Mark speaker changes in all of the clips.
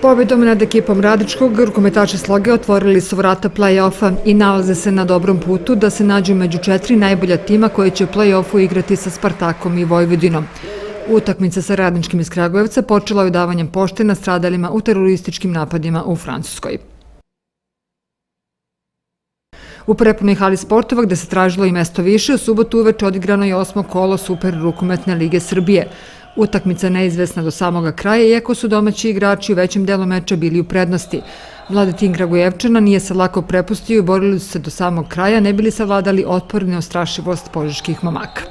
Speaker 1: Pobedom nad ekipom Radičkog, rukometaši Sloge otvorili su vrata play-offa i nalaze se na dobrom putu da se nađu među 4 najbolja tima koji će u play-offu igrati sa Spartakom i Vojvodinom. Utakmica sa Radničkim iz Kragujevca počela je davanjem pošte nastradalima u terorističkim napadima u Francuskoj. U prepunoj hali sportova, gde se tražilo i mesto više, u subotu uveče odigrano je 8. kolo Super rukometne lige Srbije. Utakmica neizvesna do samoga kraja, iako su domaći igrači u većem delu meča bili u prednosti. Mladi tim Kragujevčana nije se lako prepustio i borili su se do samog kraja, ne bili savladali otpor i neostrašivost požeških momaka.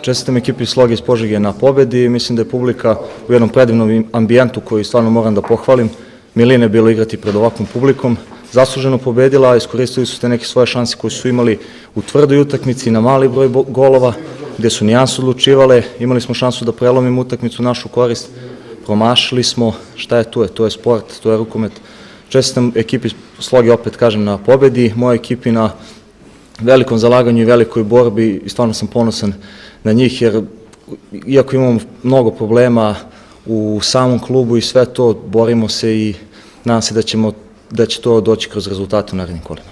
Speaker 2: Čestitam ekipi Sloge iz Požege na pobedi. Mislim da je publika u jednom predivnom ambijentu koji stvarno moram da pohvalim. Milina je bilo igrati pred ovakvom publikom. Zasluženo pobedila, iskoristili su te neke svoje šanse koje su imali u tvrdoj utakmici na mali broj golova, gde su nijanse odlučivale. Imali smo šansu da prelomimo utakmicu u našu korist. Promašili smo. Šta je tu? To je sport, to je rukomet. Čestitam ekipi Sloge, opet kažem, na pobedi. Moja ekipi na velikom zalaganju i velikoj borbi i stvarno sam ponosan na njih, jer iako imamo mnogo problema u samom klubu i sve to, borimo se i nadam se da će to doći kroz rezultate u narednim kolima.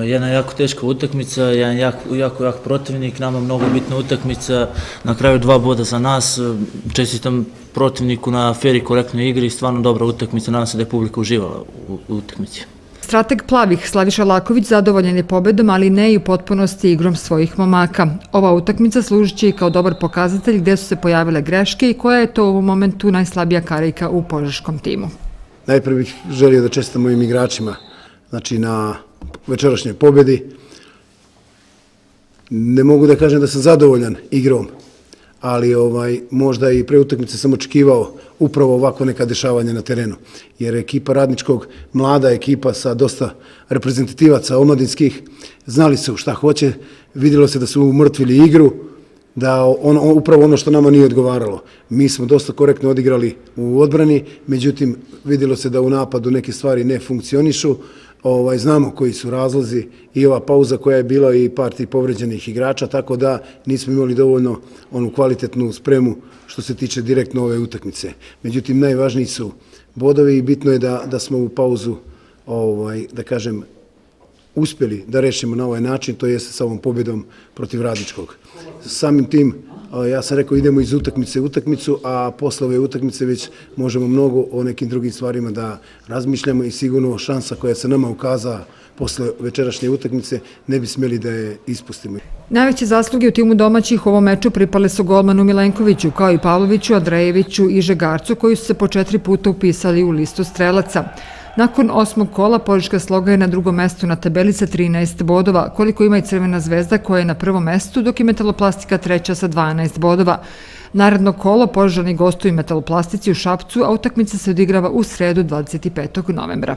Speaker 3: Jedna jako teška utakmica, jedan jako protivnik, nama mnogo bitna utakmica, na kraju 2 boda za nas, čestitam protivniku na fer i korektnoj igri i stvarno dobra utakmica, nadam se da je publika uživala u utakmici.
Speaker 1: Strateg plavih Slaviša Laković zadovoljan je pobedom, ali ne i u potpunosti igrom svojih momaka. Ova utakmica služit će i kao dobar pokazatelj gde su se pojavile greške i koja je to u ovom momentu najslabija karika u požeškom timu.
Speaker 4: Najprije bih želio da čestitam mojim igračima na večerašnjoj pobedi. Ne mogu da kažem da sam zadovoljan igrom, ali možda i pre utakmice sam očekivao upravo ovako neka dešavanja na terenu. Jer ekipa Radničkog, mlada ekipa sa dosta reprezentativaca omladinskih, znali su šta hoće, vidjelo se da su umrtvili igru, da upravo ono što nama nije odgovaralo. Mi smo dosta korektno odigrali u odbrani, međutim vidjelo se da u napadu neke stvari ne funkcionišu. Znamo koji su razlozi i ova pauza koja je bila i par tih povređenih igrača, tako da nismo imali dovoljno onu kvalitetnu spremu što se tiče direktno ove utakmice. Međutim, najvažniji su bodovi i bitno je da smo u pauzu, da kažem, uspjeli da rešimo na ovaj način, to jeste sa ovom pobjedom protiv Radničkog. Samim tim, ja sam rekao, idemo iz utakmice u utakmicu, a posle ove utakmice već možemo mnogo o nekim drugim stvarima da razmišljamo i sigurno šansa koja se nama ukazala posle večerašnje utakmice ne bi smjeli da je ispustimo.
Speaker 1: Najveće zasluge u timu domaćih u ovom meču pripale su golmanu Milenkoviću, kao i Pavloviću, Andrejeviću i Žegarcu, koji su se po 4 puta upisali u listu strelaca. Nakon 8. kola Požeška Sloga je na drugom mestu na tabeli sa 13 bodova, koliko ima i Crvena zvezda koja je na prvom mestu, dok je Metaloplastika treća sa 12 bodova. Naredno kolo Požežani gostuju Metaloplastici u Šapcu, a utakmica se odigrava u sredu 25. novembra.